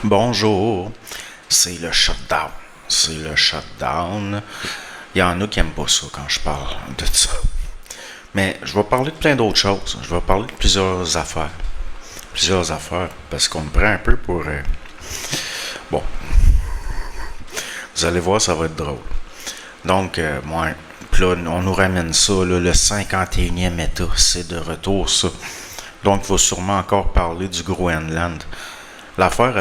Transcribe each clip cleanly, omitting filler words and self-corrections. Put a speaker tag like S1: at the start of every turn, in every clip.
S1: Bonjour, c'est le shutdown. C'est le shutdown. Il y en a qui aiment pas ça quand je parle de ça. Mais je vais parler de plein d'autres choses. Je vais parler de plusieurs affaires. Plusieurs affaires. Parce qu'on me prend un peu pour... Bon. Vous allez voir, ça va être drôle. Donc, moi, là, on nous ramène ça, là, le 51e État. C'est de retour, ça. Donc, il va sûrement encore parler du Groenland. L'affaire,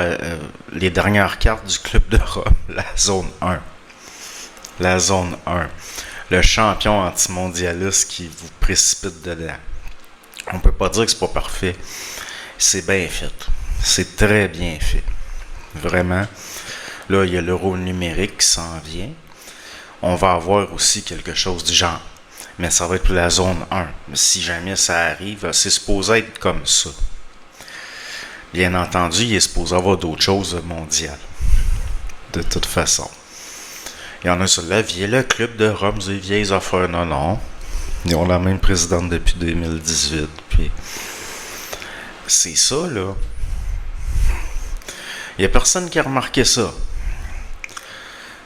S1: les dernières cartes du Club de Rome, la zone 1. La zone 1. Le champion antimondialiste qui vous précipite dedans. On peut pas dire que c'est pas parfait. C'est bien fait. C'est très bien fait. Vraiment. Là, il y a l'euro numérique qui s'en vient. On va avoir aussi quelque chose du genre. Mais ça va être pour la zone 1. Mais si jamais ça arrive, c'est supposé être comme ça. Bien entendu, il est supposé avoir d'autres choses mondiales. De toute façon. Il y en a sur la vieille, le club de Rome des vieilles affaires. Non, non. Ils ont la même présidente depuis 2018. Puis c'est ça, là. Il n'y a personne qui a remarqué ça.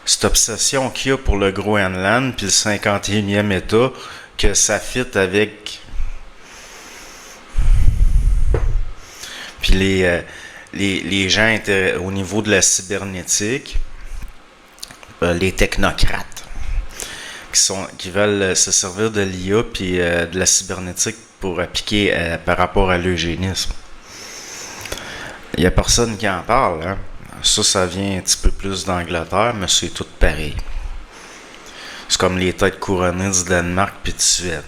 S1: Cette obsession qu'il y a pour le Groenland puis le 51e État, que ça fit avec... Puis les gens au niveau de la cybernétique, les technocrates, qui veulent se servir de l'IA puis de la cybernétique pour appliquer par rapport à l'eugénisme. Il n'y a personne qui en parle, hein. Ça vient un petit peu plus d'Angleterre, mais c'est tout pareil. C'est comme les têtes couronnées du Danemark puis de Suède.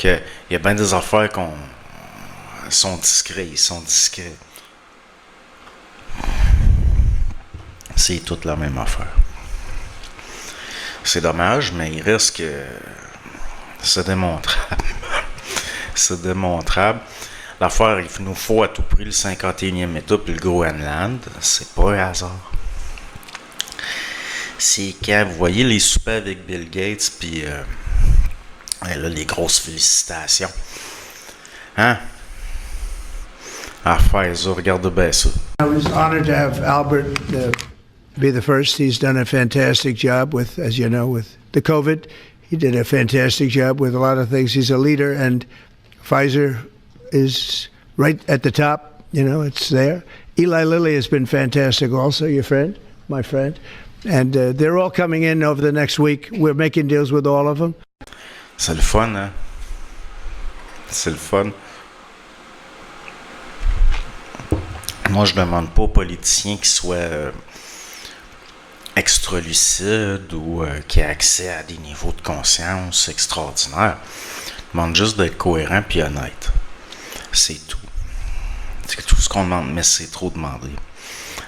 S1: Il y a bien des affaires ils sont discrets. C'est toute la même affaire. C'est dommage, mais il reste que c'est démontrable. C'est démontrable. L'affaire, il nous faut à tout prix le 51e État puis le Groenland. C'est pas un hasard. C'est quand vous voyez les soupers avec Bill Gates puis là, les grosses félicitations. Hein? Pfizer, regarde bien ça.
S2: I was honored to have Albert be the first. He's done a fantastic job with, as you know, with the COVID. He did a fantastic job with a lot of things. He's a leader, and Pfizer is right at the top. You know, it's there. Eli Lilly has been fantastic also, your friend, my friend. And they're all coming in over the next week. We're making deals with all of them.
S1: C'est le fun, hein? C'est le fun. Moi, je demande pas aux politiciens qui soient extra-lucides ou qui aient accès à des niveaux de conscience extraordinaires. Je demande juste d'être cohérent et honnête. C'est tout. C'est tout ce qu'on demande, mais c'est trop demandé.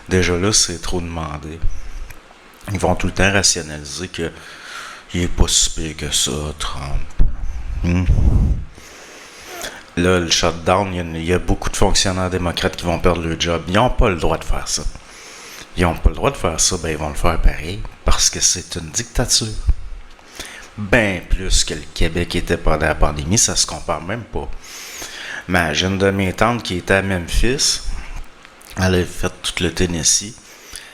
S1: Déjà là, c'est trop demandé. Ils vont tout le temps rationaliser qu'il n'est pas si pire que ça, Trump. Là, le shutdown, il y a beaucoup de fonctionnaires démocrates qui vont perdre leur job. Ils n'ont pas le droit de faire ça. Ils n'ont pas le droit de faire ça, ben ils vont le faire pareil, parce que c'est une dictature. Ben plus que le Québec était pendant la pandémie, ça se compare même pas. Ma jeune de mes tantes qui était à Memphis, elle avait fait tout le Tennessee.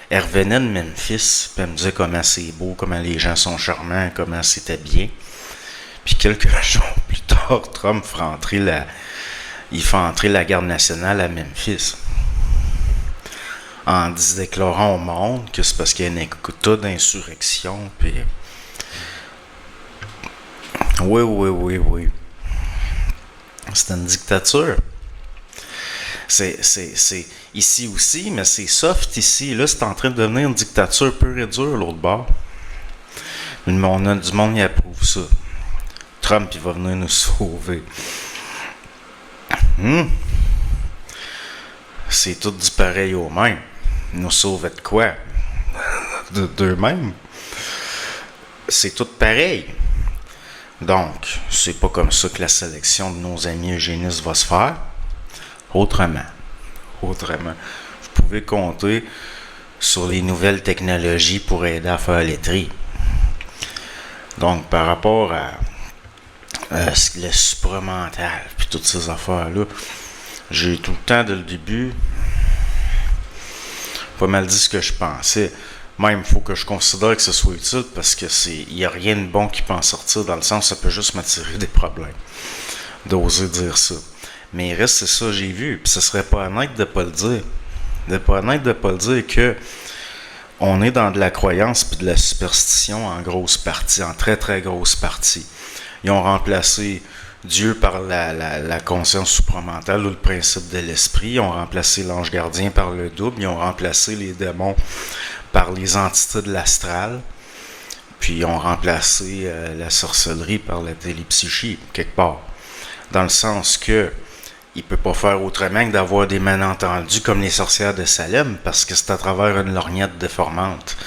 S1: Elle revenait de Memphis, puis elle me disait comment c'est beau, comment les gens sont charmants, comment c'était bien. Puis quelques jours plus tard, Trump fait entrer la garde nationale à Memphis. En déclarant au monde que c'est parce qu'il y a un état d'insurrection. Puis... Oui. C'est une dictature. C'est ici aussi, mais c'est soft ici. Là, c'est en train de devenir une dictature pure et dure, l'autre bord. On a du monde qui approuve ça. Trump, il va venir nous sauver. C'est tout du pareil au même. Nous sauver de quoi? D'eux-mêmes. C'est tout pareil. Donc, c'est pas comme ça que la sélection de nos amis eugénistes va se faire. Autrement. Vous pouvez compter sur les nouvelles technologies pour aider à faire les tri. Donc, par rapport à le supramental, puis toutes ces affaires-là, j'ai tout le temps, dès le début, pas mal dit ce que je pensais. Même, il faut que je considère que ce soit utile parce que il n'y a rien de bon qui peut en sortir, dans le sens ça peut juste m'attirer des problèmes. D'oser dire ça. Mais il reste, c'est ça que j'ai vu. Puis ce serait pas honnête de pas le dire. De pas honnête de pas le dire que on est dans de la croyance puis de la superstition en grosse partie, en très très grosse partie. Ils ont remplacé Dieu par la conscience supramentale ou le principe de l'esprit. Ils ont remplacé l'ange gardien par le double. Ils ont remplacé les démons par les entités de l'astral. Puis ils ont remplacé la sorcellerie par la télépsychie, quelque part. Dans le sens que il peut pas faire autrement que d'avoir des malentendus comme les sorcières de Salem, parce que c'est à travers une lorgnette déformante.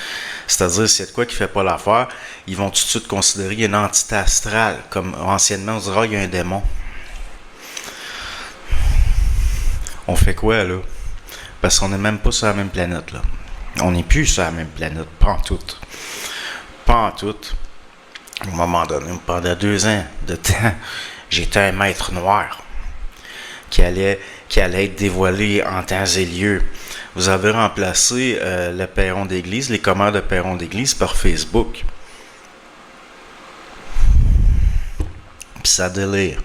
S1: C'est-à-dire, s'il y a de quoi qui fait pas l'affaire, ils vont tout de suite considérer une entité astrale, comme anciennement on dira, il y a un démon. On fait quoi, là? Parce qu'on n'est même pas sur la même planète, là. On n'est plus sur la même planète, pas en tout. Pas en tout. À un moment donné, pendant 2 ans de temps, j'étais un maître noir qui allait être dévoilé en temps et lieu. Vous avez remplacé le perron d'église, les commères de perron d'église par Facebook. Puis ça délire.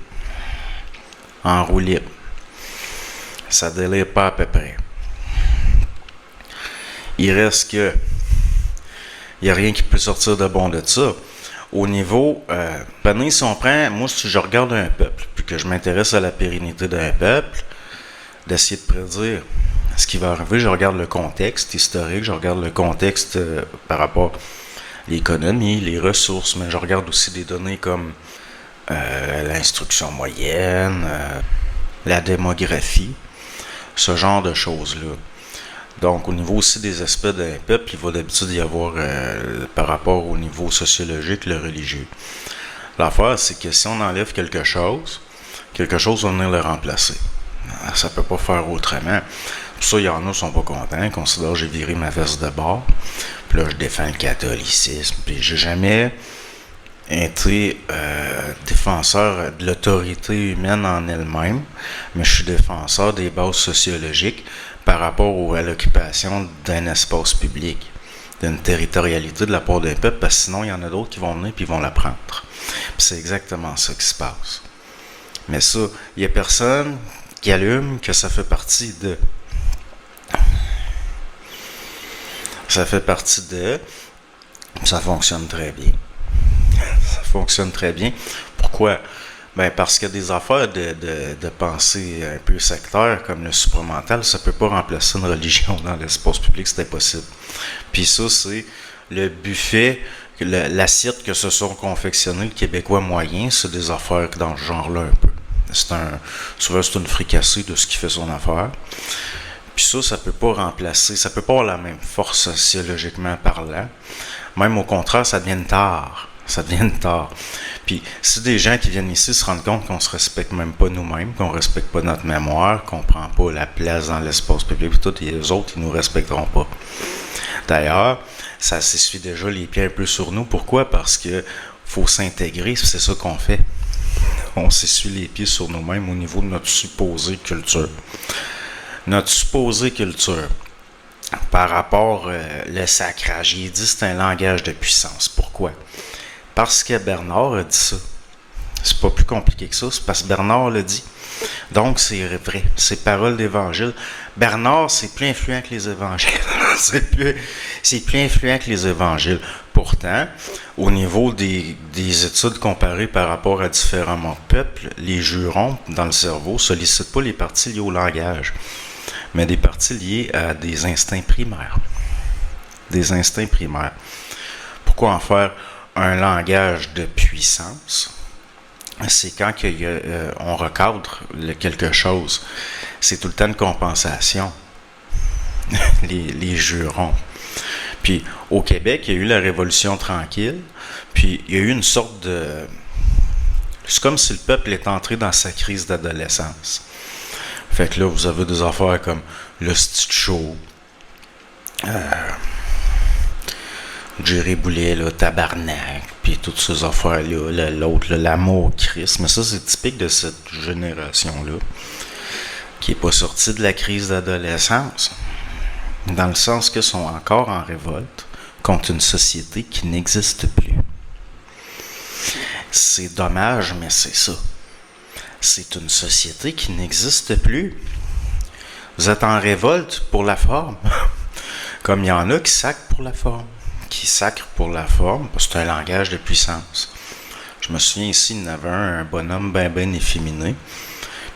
S1: En roue libre. Ça délire pas à peu près. Il reste que il n'y a rien qui peut sortir de bon de ça. Au niveau, si on prend, moi si je regarde un peuple, puis que je m'intéresse à la pérennité d'un peuple, d'essayer de prédire ce qui va arriver, je regarde le contexte historique, je regarde le contexte par rapport à l'économie, les ressources, mais je regarde aussi des données comme l'instruction moyenne, la démographie, ce genre de choses-là. Donc, au niveau aussi des aspects d'un peuple, il va d'habitude y avoir, par rapport au niveau sociologique, le religieux. L'affaire, c'est que si on enlève quelque chose va venir le remplacer. Ça peut pas faire autrement. Pour ça, il y en a qui sont pas contents, considèrent que j'ai viré ma veste de bord. Puis là, je défends le catholicisme. Puis j'ai jamais été défenseur de l'autorité humaine en elle-même, mais je suis défenseur des bases sociologiques par rapport à l'occupation d'un espace public, d'une territorialité de la part d'un peuple, parce que sinon, il y en a d'autres qui vont venir et ils vont la prendre. Puis c'est exactement ça qui se passe. Mais ça, il n'y a personne qui allume que ça fait partie de... Ça fait partie de... Ça fonctionne très bien. Ça fonctionne très bien. Pourquoi? Ben parce qu'il y a des affaires de pensée un peu sectaire comme le supramental, ça peut pas remplacer une religion dans l'espace public, c'est impossible. Puis ça, c'est le buffet, l'assiette que se sont confectionnés le Québécois moyen, c'est des affaires dans ce genre-là un peu. Souvent c'est une fricassée de ce qui fait son affaire. Puis ça peut pas remplacer, ça peut pas avoir la même force sociologiquement parlant. Même au contraire, ça devient tard. Puis si des gens qui viennent ici se rendent compte qu'on se respecte même pas nous-mêmes, qu'on respecte pas notre mémoire, qu'on prend pas la place dans l'espace public, tout, et les autres, ils nous respecteront pas. D'ailleurs, ça s'essuie déjà les pieds un peu sur nous. Pourquoi? Parce que faut s'intégrer, c'est ça qu'on fait. On s'essuie les pieds sur nous-mêmes au niveau de notre supposée culture. Notre supposée culture, par rapport le sacrage, il dit c'est un langage de puissance. Pourquoi? Parce que Bernard a dit ça. C'est pas plus compliqué que ça, c'est parce que Bernard l'a dit. Donc, c'est vrai. C'est parole d'évangile. Bernard, c'est plus influent que les évangiles. c'est plus influent que les évangiles. Pourtant, au niveau des études comparées par rapport à différents peuples, les jurons dans le cerveau ne sollicitent pas les parties liées au langage, mais des parties liées à des instincts primaires. Des instincts primaires. Pourquoi en faire un langage de puissance? C'est quand on recadre quelque chose. C'est tout le temps une compensation. les jurons. Puis au Québec, il y a eu la Révolution tranquille, puis il y a eu une sorte de... C'est comme si le peuple est entré dans sa crise d'adolescence. Fait que là, vous avez des affaires comme le style show, Jerry Boulet, là, tabarnak, puis toutes ces affaires-là, l'autre, l'amour Christ. Mais ça, c'est typique de cette génération-là, qui n'est pas sortie de la crise d'adolescence. dans le sens qu'ils sont encore en révolte contre une société qui n'existe plus. C'est dommage, mais c'est ça. C'est une société qui n'existe plus. Vous êtes en révolte pour la forme, comme il y en a qui sacrent pour la forme, parce que c'est un langage de puissance. Je me souviens ici, il y en avait un bonhomme ben efféminé,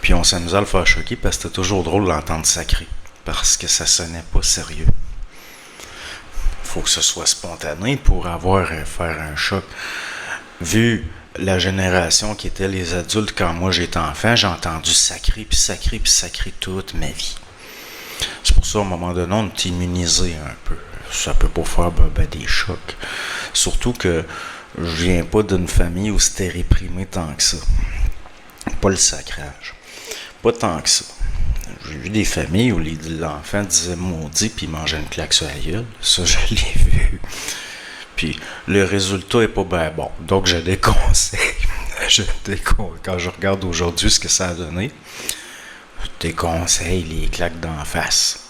S1: puis on s'amusait à le faire choquer parce que c'était toujours drôle d'entendre sacrer, parce que ça sonnait pas sérieux. Faut que ce soit spontané pour faire un choc. Vu la génération qui était les adultes quand moi j'étais enfant, j'ai entendu sacrer, puis sacrer, puis sacrer toute ma vie. C'est pour ça, à un moment donné, on est immunisé un peu. Ça peut pas faire des chocs. Surtout que je viens pas d'une famille où c'était réprimé tant que ça. Pas le sacrage. Pas tant que ça. J'ai vu des familles où l'enfant disait maudit puis il mangeait une claque sur la gueule. Ça, je l'ai vu. Puis le résultat est pas bien bon. Donc je déconseille. Quand je regarde aujourd'hui ce que ça a donné, je déconseille les claques d'en face.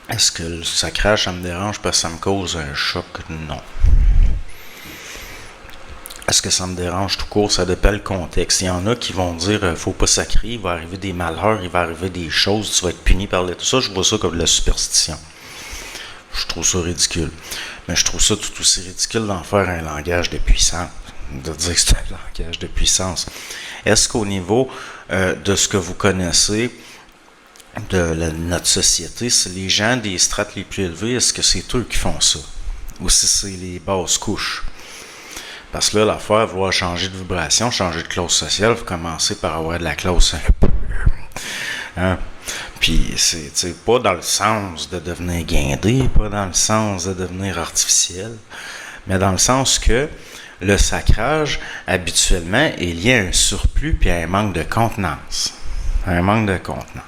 S1: Est-ce que le sacrage, ça me dérange parce que ça me cause un choc? Non. Est-ce que ça me dérange tout court? Ça dépend le contexte. Il y en a qui vont dire faut pas sacrer, il va arriver des malheurs, il va arriver des choses, tu vas être puni par l'État. Ça, je vois ça comme de la superstition. Je trouve ça ridicule. Mais je trouve ça tout aussi ridicule d'en faire un langage de puissance. De dire que c'est un langage de puissance. Est-ce qu'au niveau de ce que vous connaissez de notre société, c'est les gens des strates les plus élevées, est-ce que c'est eux qui font ça? Ou si c'est les basses couches? Parce que là, l'affaire, vouloir changer de vibration, changer de classe sociale, il faut commencer par avoir de la classe un peu. Hein? Puis, c'est pas dans le sens de devenir guindé, pas dans le sens de devenir artificiel, mais dans le sens que le sacrage, habituellement, est lié à un surplus puis à un manque de contenance. Un manque de contenance.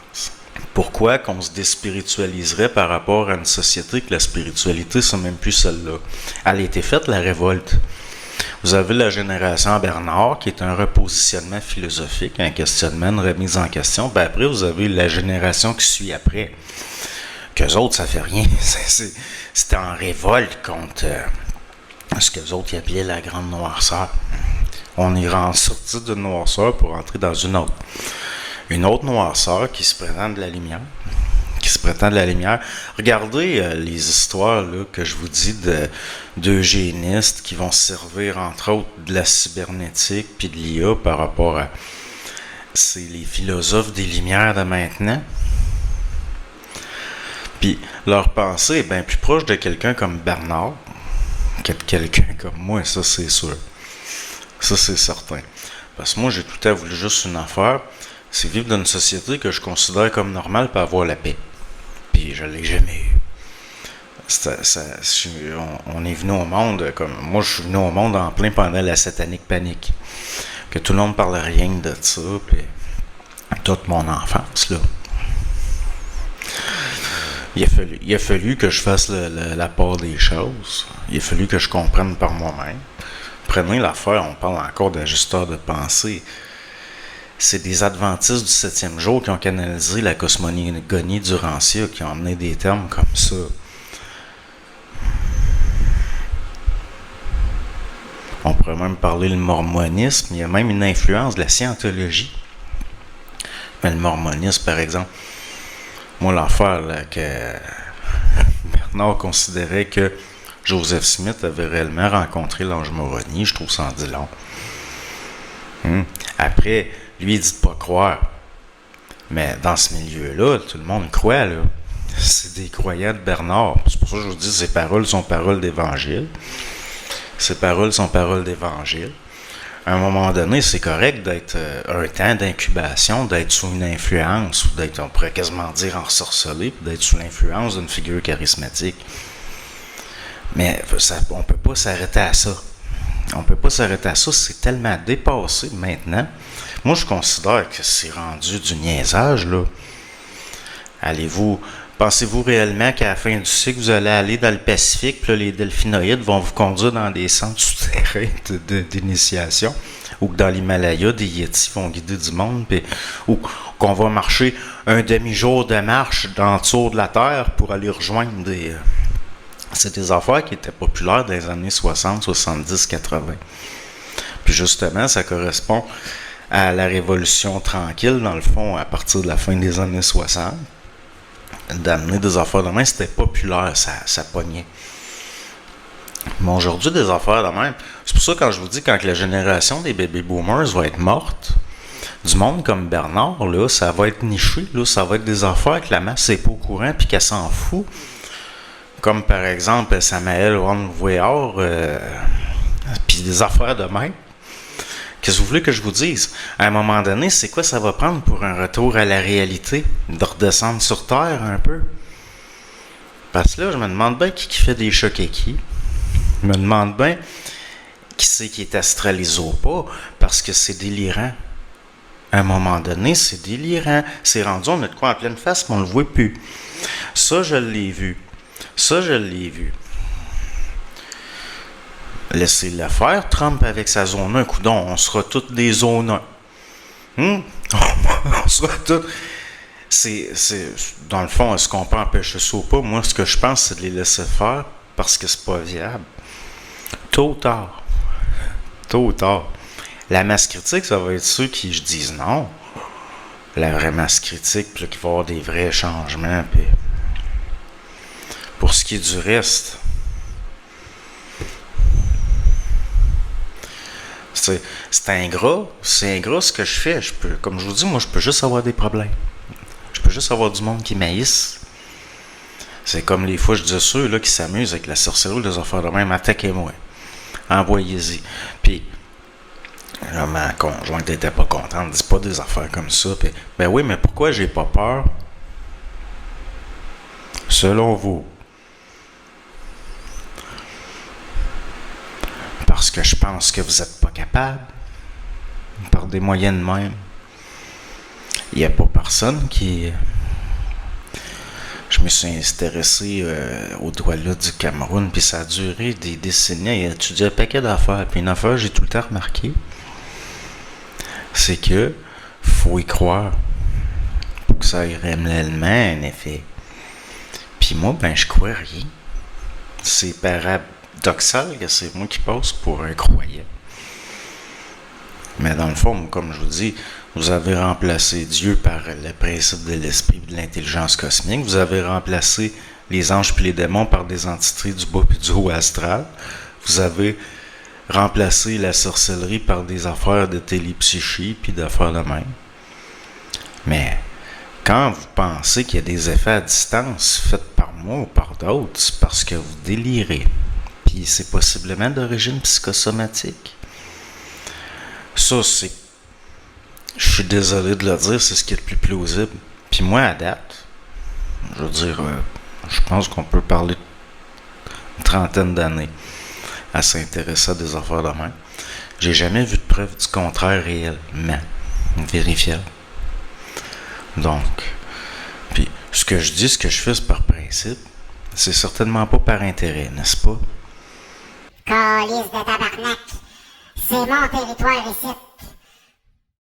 S1: Pourquoi qu'on se déspiritualiserait par rapport à une société que la spiritualité, c'est même plus celle-là? Elle a été faite, la révolte. Vous avez la génération Bernard, qui est un repositionnement philosophique, un questionnement, une remise en question. Puis après, vous avez la génération qui suit après. Qu'eux autres, ça fait rien. C'était en révolte contre ce qu'eux autres y appelaient la grande noirceur. On est en sortie d'une noirceur pour entrer dans une autre. Une autre noirceur qui se prétend de la lumière. Regardez les histoires là, que je vous dis d'eugénistes qui vont servir entre autres de la cybernétique puis de l'IA par rapport à c'est les philosophes des Lumières de maintenant. Puis leur pensée est bien plus proche de quelqu'un comme Bernard que de quelqu'un comme moi, ça c'est sûr. Ça c'est certain. Parce que moi j'ai tout à voulu juste une affaire, c'est vivre dans une société que je considère comme normale pour avoir la paix. Puis je l'ai jamais eu. On est venu au monde comme moi je suis venu au monde en plein pendant la satanique panique. Que tout le monde parlait rien de ça, puis toute mon enfance là. Il a fallu que je fasse la part des choses. Il a fallu que je comprenne par moi-même. Prenez l'affaire, on parle encore d'ajusteur de pensée. C'est des adventistes du 7e jour qui ont canalisé la cosmogonie du Rancia, qui ont amené des termes comme ça. On pourrait même parler du mormonisme. Il y a même une influence de la scientologie. Mais le mormonisme, par exemple, moi, l'affaire là, que Bernard considérait que Joseph Smith avait réellement rencontré l'ange Moroni, je trouve ça en dit long. Après, lui, il dit de pas croire. Mais dans ce milieu-là, tout le monde croit, là. C'est des croyants de Bernard. C'est pour ça que je vous dis, ses paroles sont paroles d'évangile. Ses paroles sont paroles d'évangile. À un moment donné, c'est correct d'être un temps d'incubation, d'être sous une influence, ou d'être, on pourrait quasiment dire, ensorcelé, puis d'être sous l'influence d'une figure charismatique. Mais on ne peut pas s'arrêter à ça. On peut pas s'arrêter à ça, c'est tellement dépassé maintenant. Moi, je considère que c'est rendu du niaisage, là. Pensez-vous réellement qu'à la fin du cycle, vous allez aller dans le Pacifique, puis là, les delphinoïdes vont vous conduire dans des centres souterrains d'initiation, ou que dans l'Himalaya, des Yetis vont guider du monde, puis, ou qu'on va marcher un demi-jour de marche dans le tour de la Terre pour aller rejoindre des... c'est des affaires qui étaient populaires dans les années 60, 70, 80. Puis justement, ça correspond à la Révolution tranquille, dans le fond, à partir de la fin des années 60. D'amener des affaires de même, c'était populaire, ça pognait. Mais aujourd'hui, des affaires de même, c'est pour ça quand je vous dis, quand la génération des baby boomers va être morte, du monde comme Bernard, là, ça va être niché, là, ça va être des affaires que la masse n'est pas au courant puis qu'elle s'en fout. Comme par exemple Samael Wanvoyard, puis des affaires de même. Qu'est-ce que vous voulez que je vous dise? À un moment donné, c'est quoi ça va prendre pour un retour à la réalité? De redescendre sur Terre un peu? Parce que là, je me demande bien qui fait des chocs et qui. Je me demande bien qui c'est qui est astralisé ou pas, parce que c'est délirant. À un moment donné, c'est délirant. C'est rendu, on a de quoi en pleine face, mais on ne le voit plus. Ça, je l'ai vu. Ça, je l'ai vu. Laissez-le faire, Trump avec sa zone 1. Coudon, on sera toutes des zones 1. On sera toutes... Dans le fond, est-ce qu'on peut empêcher ça ou pas? Moi, ce que je pense, c'est de les laisser faire parce que c'est pas viable. Tôt ou tard. Tôt ou tard. La masse critique, ça va être ceux qui disent non. La vraie masse critique, puis qu'il va y avoir des vrais changements. Puis... Pour ce qui est du reste... C'est ingrat ce que je fais. Comme je vous dis, moi, je peux juste avoir des problèmes. Je peux juste avoir du monde qui m'haïsse. C'est comme les fois, je dis à ceux là, qui s'amusent avec la sorcellerie, les affaires de même, attaquez-moi. Envoyez-y. Puis, là, ma conjointe n'était pas contente. Dis pas des affaires comme ça. Puis, ben oui, mais pourquoi j'ai pas peur? Selon vous. Parce que je pense que vous n'êtes pas capable, par des moyens de même. Il n'y a pas personne qui... Je me suis intéressé au Douala du Cameroun, puis ça a duré des décennies. J'ai étudié un paquet d'affaires. Puis une affaire, j'ai tout le temps remarqué, c'est que faut y croire pour que ça ait réellement un effet. Puis moi, ben, je crois rien. C'est paradoxal que c'est moi qui passe pour un croyant. Mais dans le fond, comme je vous dis, vous avez remplacé Dieu par le principe de l'esprit et de l'intelligence cosmique. Vous avez remplacé les anges et les démons par des entités du bas et du haut astral. Vous avez remplacé la sorcellerie par des affaires de télépsychie puis d'affaires de même. Mais quand vous pensez qu'il y a des effets à distance faits par moi ou par d'autres, c'est parce que vous délirez. Puis c'est possiblement d'origine psychosomatique. Ça, c'est... Je suis désolé de le dire, c'est ce qui est le plus plausible. Puis moi, à date, je veux dire, je pense qu'on peut parler d'une trentaine d'années à s'intéresser à des affaires de même. J'ai jamais vu de preuve du contraire réellement, vérifiable. Donc, puis ce que je dis, ce que je fais, c'est par principe. C'est certainement pas par intérêt, n'est-ce pas?
S3: Calice de tabarnak! C'est mon territoire ici!